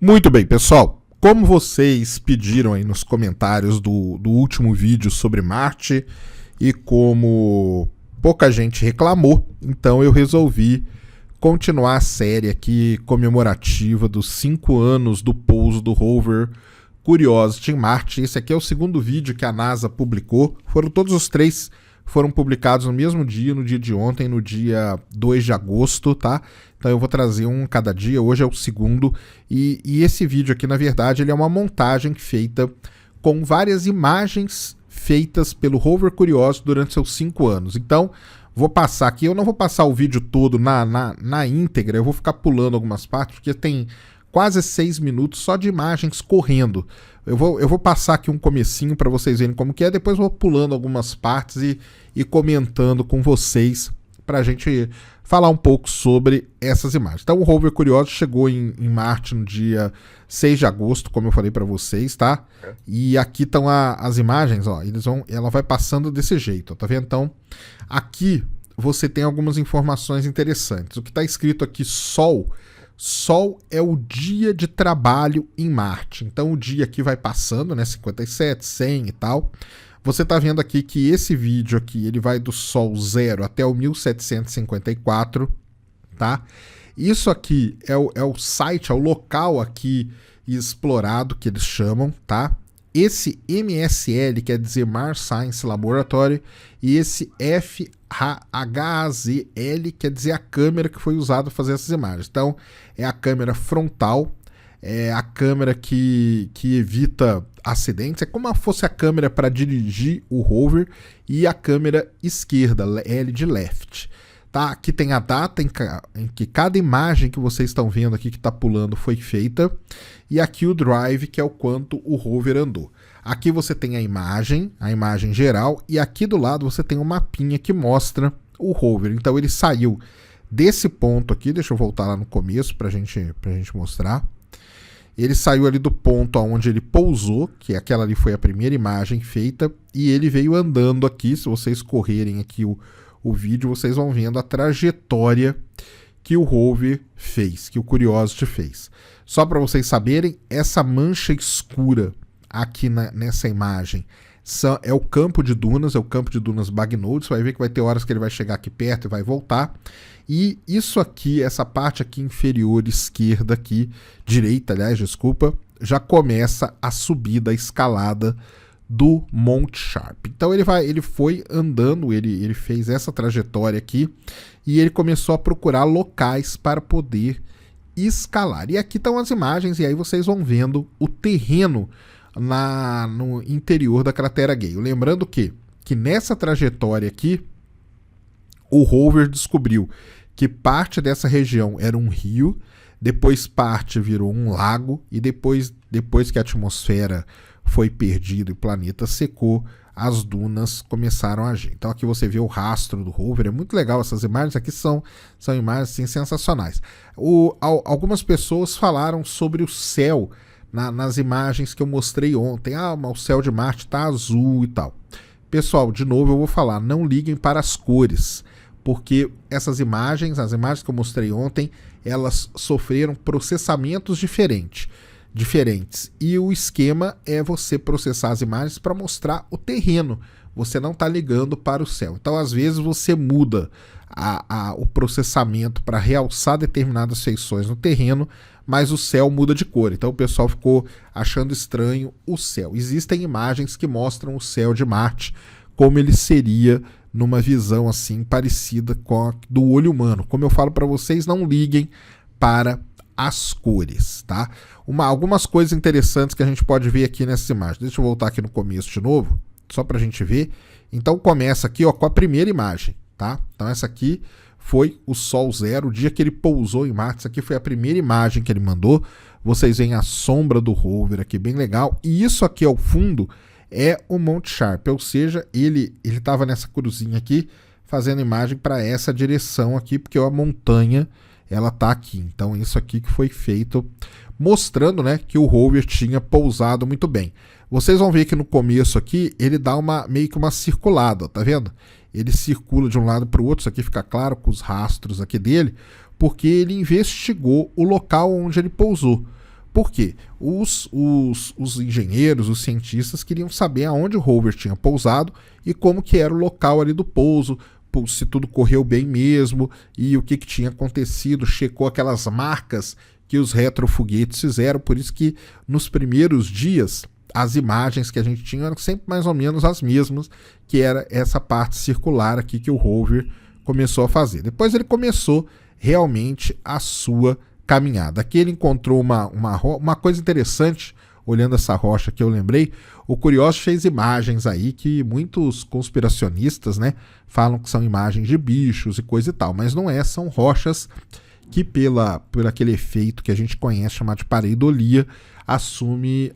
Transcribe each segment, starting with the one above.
Muito bem, pessoal. Como vocês pediram aí nos comentários do último vídeo sobre Marte e como pouca gente reclamou, então eu resolvi continuar a série aqui comemorativa dos 5 anos do pouso do rover Curiosity em Marte. Esse aqui é o segundo vídeo que a NASA publicou. Todos os 3 foram publicados no mesmo dia, no dia de ontem, no dia 2 de agosto, tá? Então eu vou trazer um cada dia, hoje é o segundo, e esse vídeo aqui, na verdade, ele é uma montagem feita com várias imagens feitas pelo rover Curiosity durante seus 5 anos. Então, vou passar aqui, eu não vou passar o vídeo todo na íntegra, eu vou ficar pulando algumas partes, porque tem quase 6 minutos só de imagens correndo. Eu vou passar aqui um comecinho para vocês verem como que é, depois eu vou pulando algumas partes e comentando com vocês para a gente falar um pouco sobre essas imagens. Então o rover Curiosity chegou em Marte no dia 6 de agosto, como eu falei para vocês, tá? E aqui estão as imagens, ó, ela vai passando desse jeito, ó, tá vendo? Então aqui você tem algumas informações interessantes. O que está escrito aqui, Sol é o dia de trabalho em Marte. Então o dia aqui vai passando, né, 57, 100 e tal. Você está vendo aqui que esse vídeo aqui, ele vai do Sol 0 até o 1754, tá? Isso aqui é o site, é o local aqui explorado que eles chamam, tá? Esse MSL quer dizer Mars Science Laboratory e esse FHZL quer dizer a câmera que foi usada para fazer essas imagens. Então é a câmera frontal, é a câmera que evita acidentes, é como se fosse a câmera para dirigir o rover, e a câmera esquerda, L de left. Tá? Aqui tem a data em que cada imagem que vocês estão vendo aqui que está pulando foi feita, e aqui o drive, que é o quanto o rover andou. Aqui você tem a imagem geral, e aqui do lado você tem um mapinha que mostra o rover. Então ele saiu desse ponto aqui, deixa eu voltar lá no começo para a gente mostrar. Ele saiu ali do ponto onde ele pousou, que aquela ali foi a primeira imagem feita, e ele veio andando aqui. Se vocês correrem aqui o vídeo, vocês vão vendo a trajetória que o rover fez, que o Curiosity fez. Só para vocês saberem, essa mancha escura aqui nessa imagem é o campo de dunas, Bagnode. Você vai ver que vai ter horas que ele vai chegar aqui perto e vai voltar. E isso aqui, essa parte aqui inferior esquerda aqui, direita, aliás, desculpa, já começa a subida, a escalada do Monte Sharp. Então ele foi andando, ele fez essa trajetória aqui e ele começou a procurar locais para poder escalar. E aqui estão as imagens, e aí vocês vão vendo o terreno no interior da cratera Gale. Lembrando que nessa trajetória aqui, o rover descobriu que parte dessa região era um rio, depois parte virou um lago, e depois que a atmosfera foi perdida e o planeta secou, as dunas começaram a agir. Então aqui você vê o rastro do rover, é muito legal essas imagens, aqui são imagens assim, sensacionais. Algumas pessoas falaram sobre o céu nas imagens que eu mostrei ontem. Mas o céu de Marte está azul e tal. Pessoal, de novo eu vou falar, não liguem para as cores, porque essas imagens, as imagens que eu mostrei ontem, elas sofreram processamentos diferentes. E o esquema é você processar as imagens para mostrar o terreno. Você não está ligando para o céu. Então, às vezes, você muda o processamento para realçar determinadas feições no terreno, mas o céu muda de cor. Então, o pessoal ficou achando estranho o céu. Existem imagens que mostram o céu de Marte como ele seria numa visão assim parecida com a do olho humano. Como eu falo para vocês, não liguem para as cores, tá? Algumas coisas interessantes que a gente pode ver aqui nessa imagem. Deixa eu voltar aqui no começo de novo, só para a gente ver. Então começa aqui, ó, com a primeira imagem, tá? Então essa aqui foi o Sol 0, o dia que ele pousou em Marte. Essa aqui foi a primeira imagem que ele mandou. Vocês veem a sombra do rover aqui, bem legal. E isso aqui ao fundo é o Monte Sharp, ou seja, ele estava nessa cruzinha aqui, fazendo imagem para essa direção aqui, porque a montanha ela tá aqui. Então isso aqui que foi feito, mostrando, né, que o rover tinha pousado muito bem. Vocês vão ver que no começo aqui ele dá meio que uma circulada, tá vendo? Ele circula de um lado para o outro. Isso aqui fica claro com os rastros aqui dele, porque ele investigou o local onde ele pousou. Por quê? Os engenheiros, os cientistas queriam saber aonde o rover tinha pousado e como que era o local ali do pouso, se tudo correu bem mesmo e o que tinha acontecido, checou aquelas marcas que os retrofoguetes fizeram, por isso que nos primeiros dias as imagens que a gente tinha eram sempre mais ou menos as mesmas, que era essa parte circular aqui que o rover começou a fazer. Depois ele começou realmente a sua caminhada. Aqui ele encontrou uma coisa interessante, olhando essa rocha que eu lembrei. O Curiosity fez imagens aí que muitos conspiracionistas, né, falam que são imagens de bichos e coisa e tal, mas não é, são rochas que por aquele efeito que a gente conhece, chamado de pareidolia, assume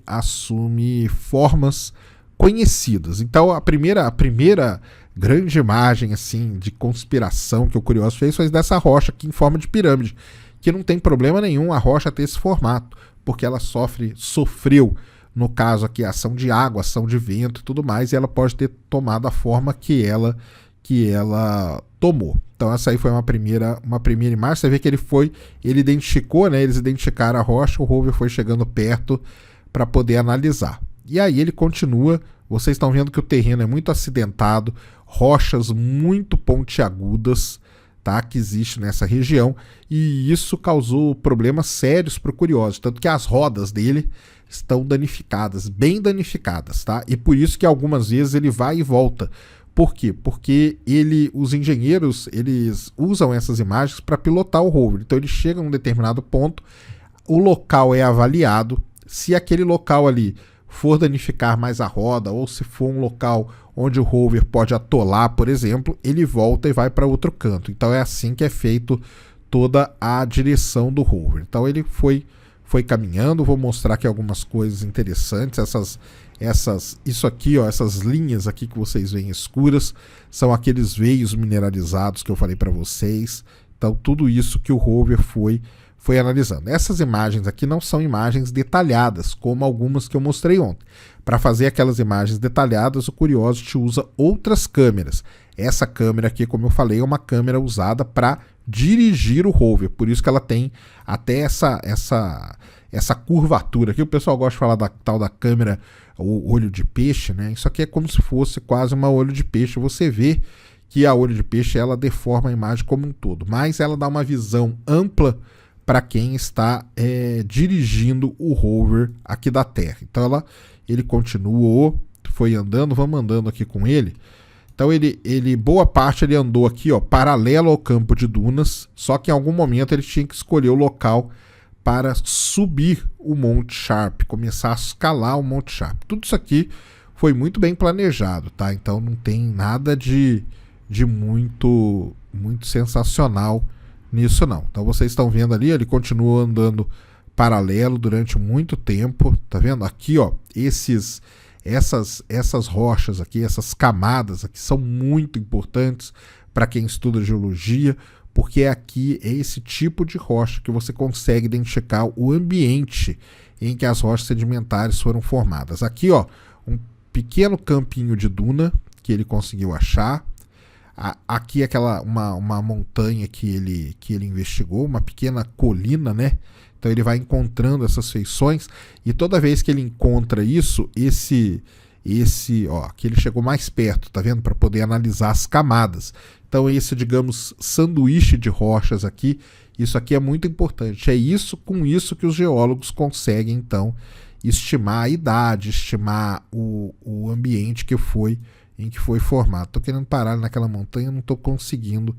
formas conhecidas. Então a primeira grande imagem assim de conspiração que o Curiosity fez foi dessa rocha aqui em forma de pirâmide, que não tem problema nenhum a rocha ter esse formato, porque ela sofreu, no caso aqui, ação de água, ação de vento e tudo mais, e ela pode ter tomado a forma que ela tomou. Então essa aí foi uma primeira imagem. Você vê que ele identificou, né? Eles identificaram a rocha, o rover foi chegando perto para poder analisar. E aí ele continua, vocês estão vendo que o terreno é muito acidentado, rochas muito pontiagudas, tá, que existe nessa região, e isso causou problemas sérios para o Curiosity, tanto que as rodas dele estão danificadas, bem danificadas, tá? E por isso que algumas vezes ele vai e volta. Por quê? Porque os engenheiros, eles usam essas imagens para pilotar o rover. Então ele chega a um determinado ponto, o local é avaliado, se aquele local ali for danificar mais a roda, ou se for um local onde o rover pode atolar, por exemplo, ele volta e vai para outro canto. Então é assim que é feito toda a direção do rover. Então ele foi caminhando, vou mostrar aqui algumas coisas interessantes. Isso aqui, ó, essas linhas aqui que vocês veem escuras, são aqueles veios mineralizados que eu falei para vocês. Então tudo isso que o rover foi analisando. Essas imagens aqui não são imagens detalhadas, como algumas que eu mostrei ontem. Para fazer aquelas imagens detalhadas, o Curiosity usa outras câmeras. Essa câmera aqui, como eu falei, é uma câmera usada para dirigir o rover, por isso que ela tem até essa curvatura. Aqui o pessoal gosta de falar da tal da câmera, o olho de peixe, né? Isso aqui é como se fosse quase uma olho de peixe. Você vê que a olho de peixe ela deforma a imagem como um todo, mas ela dá uma visão ampla para quem está dirigindo o rover aqui da Terra. Então ele continuou, foi andando, vamos andando aqui com ele. Então boa parte ele andou aqui, ó, paralelo ao campo de dunas, só que em algum momento ele tinha que escolher o local para subir o Monte Sharp, começar a escalar o Monte Sharp. Tudo isso aqui foi muito bem planejado, tá? Então não tem nada de muito sensacional nisso não. Então vocês estão vendo ali, ele continua andando paralelo durante muito tempo, tá vendo? Aqui, ó, essas rochas aqui, essas camadas aqui são muito importantes para quem estuda geologia, porque aqui é esse tipo de rocha que você consegue identificar o ambiente em que as rochas sedimentares foram formadas. Aqui, ó, um pequeno campinho de duna que ele conseguiu achar. Aqui uma montanha que ele investigou, uma pequena colina, né? Então ele vai encontrando essas feições e toda vez que ele encontra isso, ó, que ele chegou mais perto, tá vendo? Para poder analisar as camadas. Então esse, digamos, sanduíche de rochas aqui, isso aqui é muito importante. É com isso que os geólogos conseguem, então, estimar a idade, estimar o ambiente em que foi formado. Estou querendo parar ali naquela montanha, não estou conseguindo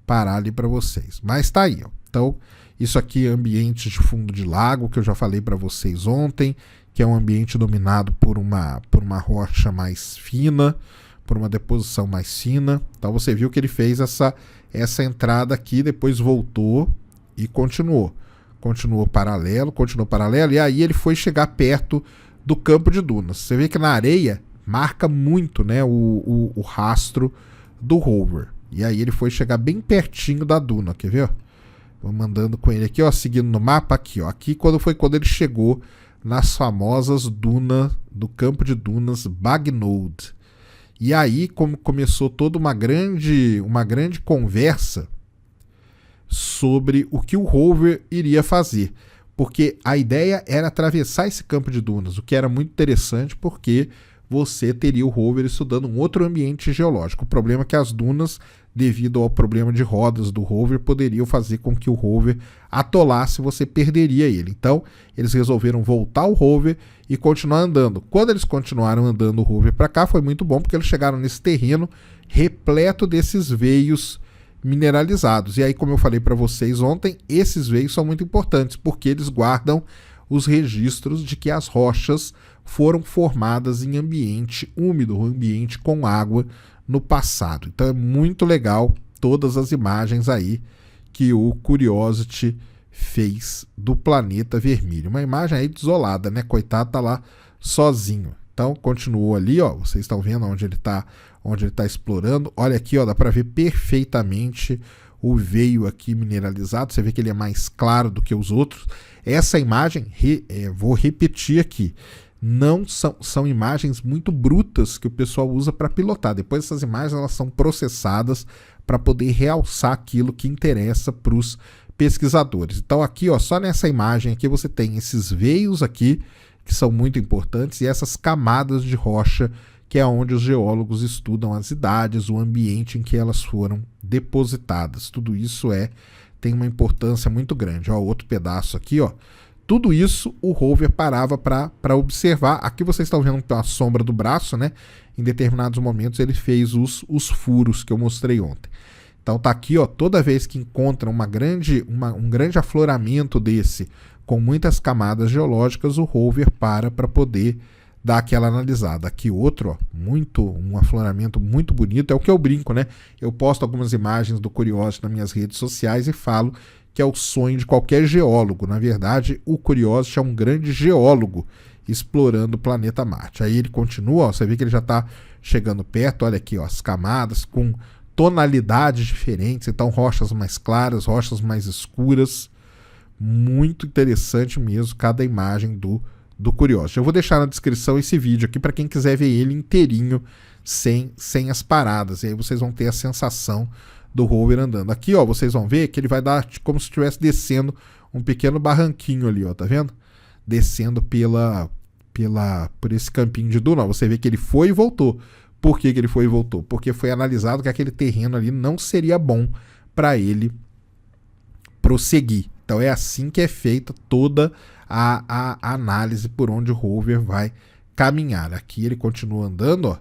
parar ali para vocês. Mas tá aí, ó. Então, isso aqui é ambiente de fundo de lago, que eu já falei para vocês ontem, que é um ambiente dominado por uma rocha mais fina, por uma deposição mais fina. Então você viu que ele fez essa entrada aqui, depois voltou e continuou paralelo, e aí ele foi chegar perto do campo de dunas. Você vê que na areia marca muito, né, o rastro do rover. E aí ele foi chegar bem pertinho da duna, quer ver? Vamos andando com ele aqui, ó, seguindo no mapa aqui, ó. Aqui foi quando ele chegou nas famosas dunas do campo de dunas Bagnode. E aí como começou toda uma grande conversa sobre o que o rover iria fazer. porque a ideia era atravessar esse campo de dunas, o que era muito interessante porque você teria o rover estudando um outro ambiente geológico. O problema é que as dunas, devido ao problema de rodas do rover, poderiam fazer com que o rover atolasse e você perderia ele. Então, eles resolveram voltar o rover e continuar andando. Quando eles continuaram andando o rover para cá, foi muito bom, porque eles chegaram nesse terreno repleto desses veios mineralizados. E aí, como eu falei para vocês ontem, esses veios são muito importantes, porque eles guardam os registros de que as rochas foram formadas em ambiente úmido, ambiente com água no passado. Então é muito legal todas as imagens aí que o Curiosity fez do planeta vermelho. Uma imagem aí desolada, né? Coitado, tá lá sozinho. Então continuou ali, ó, vocês estão vendo onde ele tá explorando. Olha aqui, ó, dá para ver perfeitamente o veio aqui mineralizado. Você vê que ele é mais claro do que os outros. Essa imagem, vou repetir aqui, não são imagens muito brutas que o pessoal usa para pilotar. Depois essas imagens elas são processadas para poder realçar aquilo que interessa para os pesquisadores. Então aqui, ó, só nessa imagem aqui você tem esses veios aqui que são muito importantes e essas camadas de rocha que é onde os geólogos estudam as idades, o ambiente em que elas foram depositadas. Tudo isso tem uma importância muito grande. Ó, outro pedaço aqui, ó. Tudo isso o rover parava para observar. Aqui vocês estão vendo a sombra do braço, né? Em determinados momentos ele fez os furos que eu mostrei ontem. Então tá aqui, ó, toda vez que encontra um grande afloramento desse, com muitas camadas geológicas, o rover para poder dar aquela analisada. Aqui outro, ó, um afloramento muito bonito, é o que eu brinco, né? Eu posto algumas imagens do Curiosity nas minhas redes sociais e falo que é o sonho de qualquer geólogo. Na verdade, o Curiosity é um grande geólogo explorando o planeta Marte. Aí ele continua, ó, você vê que ele já está chegando perto, olha aqui, ó, as camadas com tonalidades diferentes, então rochas mais claras, rochas mais escuras. Muito interessante mesmo cada imagem do Curiosity. Eu vou deixar na descrição esse vídeo aqui para quem quiser ver ele inteirinho, sem as paradas. E aí vocês vão ter a sensação do rover andando. Aqui, ó, vocês vão ver que ele vai dar como se estivesse descendo um pequeno barranquinho ali, ó, tá vendo? Descendo por esse campinho de duna. Você vê que ele foi e voltou. Por que ele foi e voltou? Porque foi analisado que aquele terreno ali não seria bom para ele prosseguir. Então é assim que é feita toda a análise por onde o rover vai caminhar. Aqui ele continua andando, ó.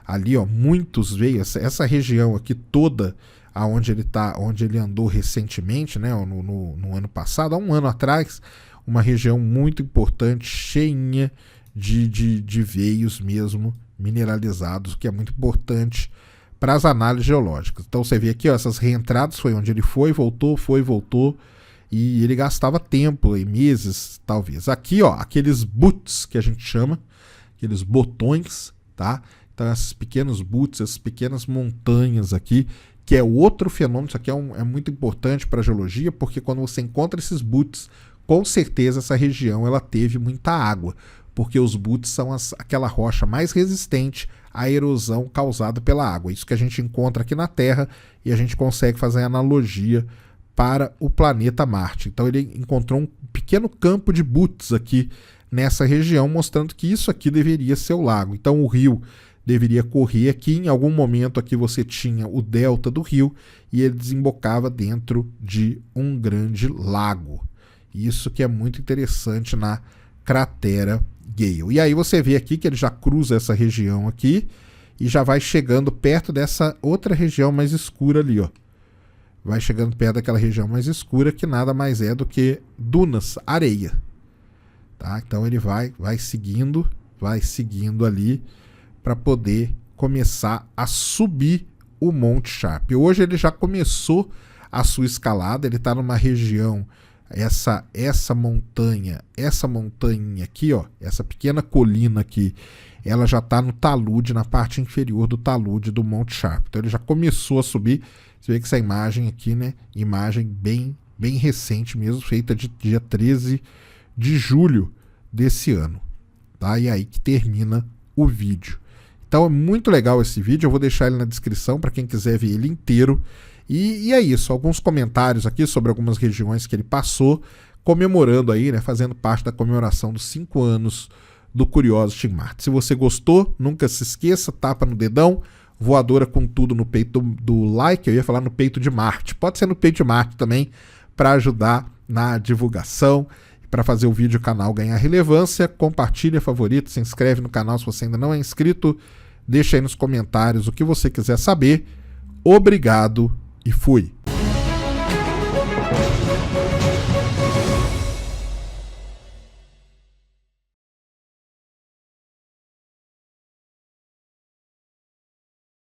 Ali, ó, muitos veios. Essa região aqui toda, onde ele andou recentemente, né, no ano passado, há um ano atrás, uma região muito importante, cheinha de veios mesmo mineralizados, que é muito importante para as análises geológicas. Então você vê aqui, ó, essas reentradas foi onde ele foi, voltou, e ele gastava tempo, meses talvez. Aqui, ó, aqueles boots que a gente chama, aqueles botões, tá? Então esses pequenos boots, essas pequenas montanhas aqui, que é outro fenômeno. Isso aqui é muito importante para a geologia, porque quando você encontra esses boots, com certeza essa região ela teve muita água, porque os boots são aquela rocha mais resistente à erosão causada pela água. Isso que a gente encontra aqui na Terra e a gente consegue fazer analogia para o planeta Marte. Então ele encontrou um pequeno campo de boots aqui nessa região, mostrando que isso aqui deveria ser o lago. Então o rio deveria correr aqui. Em algum momento aqui você tinha o delta do rio e ele desembocava dentro de um grande lago. Isso que é muito interessante na cratera Gale. E aí você vê aqui que ele já cruza essa região aqui e já vai chegando perto dessa outra região mais escura ali, ó. Vai chegando perto daquela região mais escura, que nada mais é do que dunas, areia. Tá? Então ele vai seguindo ali para poder começar a subir o Monte Sharp. Hoje ele já começou a sua escalada, ele está numa região, essa montanha, essa montanha aqui, ó, essa pequena colina aqui, ela já está no talude, na parte inferior do talude do Monte Sharp. Então ele já começou a subir. Você vê que essa imagem aqui, né, imagem bem recente mesmo, feita de dia 13 de julho desse ano. Tá? E aí que termina o vídeo. Então é muito legal esse vídeo, eu vou deixar ele na descrição para quem quiser ver ele inteiro. E é isso, alguns comentários aqui sobre algumas regiões que ele passou. comemorando aí, né, fazendo parte da comemoração dos 5 anos do Curiosity Marte. Se você gostou, nunca se esqueça, tapa no dedão, voadora com tudo no peito do like, eu ia falar no peito de Marte, pode ser no peito de Marte também, para ajudar na divulgação, para fazer o vídeo e o canal ganhar relevância. Compartilha, favorita, se inscreve no canal se você ainda não é inscrito, deixa aí nos comentários o que você quiser saber. Obrigado e fui!